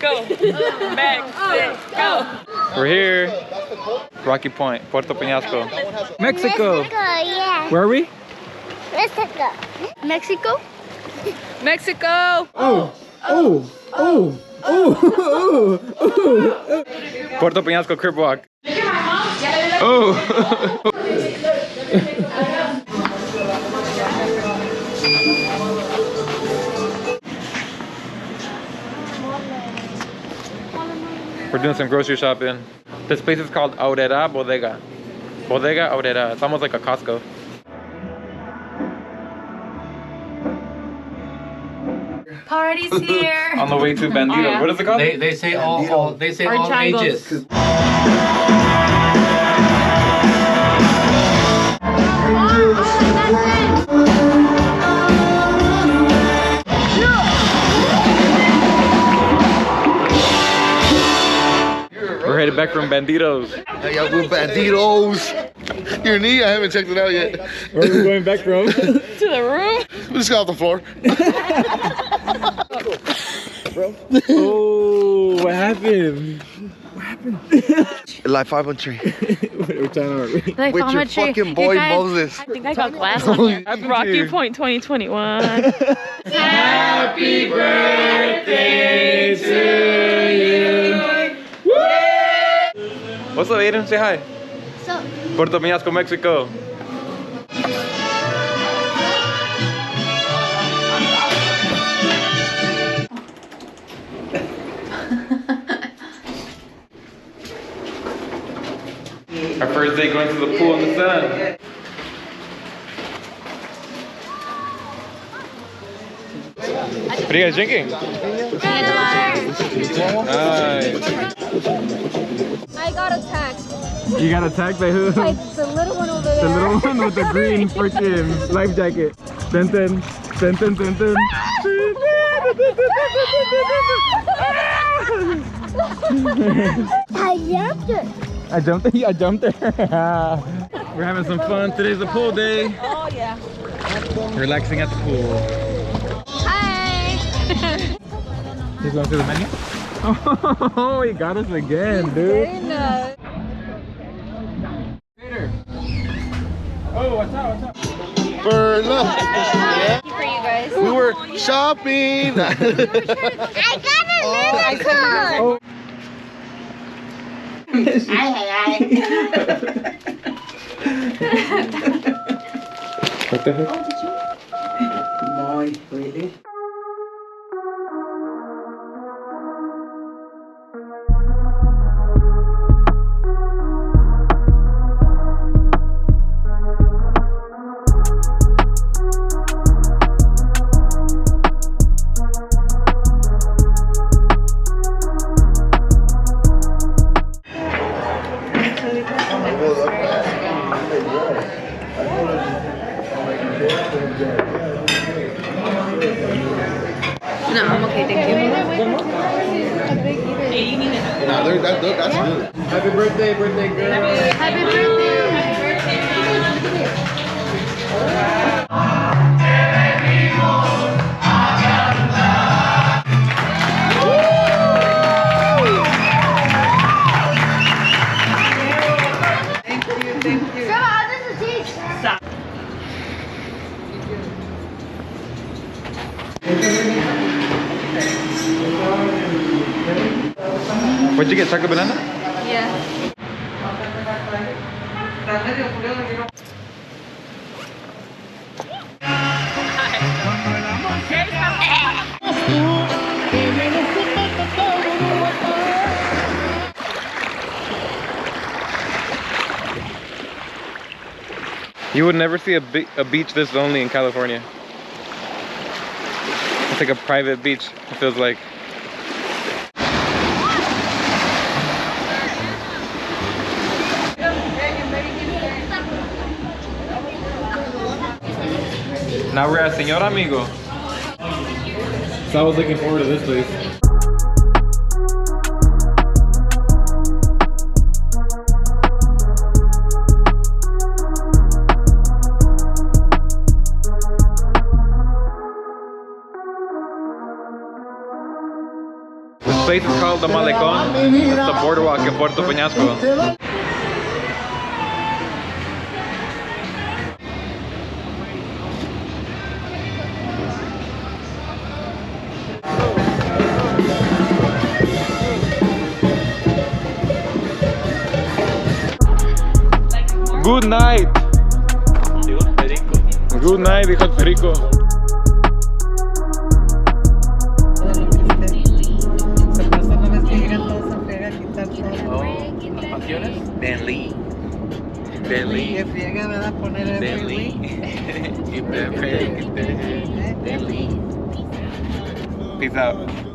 Mexico. Mexico. We're here. Rocky Point, Puerto Penasco. Mexico. Yeah. Where are we? Mexico. Mexico? Mexico. Oh. Oh. Oh. Oh. Oh. Puerto Penasco crib walk. Oh. We're doing some grocery shopping. This place is called Aurrera Bodega. Bodega Aurrera. It's almost like a Costco. Party's here. On the way to Bandidos. Oh, yeah. What is it called? They say all triangles. ages. We're headed back from Bandidos. Hey, y'all do Bandidos. Your knee? I haven't checked it out yet. Where are we going back from? To the room. We just got off the floor. Oh, what happened? Lifeometry. What time are we? Like With your fucking boy Moses. I think I got glass on here. Rocky Point 2021. Happy birthday to you. What's up, Aiden? Say hi. So, Puerto Penasco, Mexico. Our first day going to the pool in the sun. What are you guys drinking? Nice. I got attacked You got attacked by who? by the little one over there. The little one with the green freaking life jacket. Dun dun dun dun dun dun. I jumped it. I jumped there. We're having some fun. Today's the pool day. Oh yeah. Relaxing at the pool. Hi. Just going through the menu? Oh, he got us again, dude. Very nice. Oh, what's up? For love. Yeah. For you guys. We were shopping. I got another car. Oh. What the heck? Boy, really? No, I'm okay, thank you. Nah, that's good. Happy birthday, birthday girl. Happy birthday. What'd you get? Chocolate banana? Yeah. You would never see a beach this lonely in California. It's like a private beach, it feels like. Now we're at Señor Amigo. So I was looking forward to this place. place is called the Malecón. It's the boardwalk in Puerto Penasco. Good night. Good night, dijo el perico. Bentley. Peace out.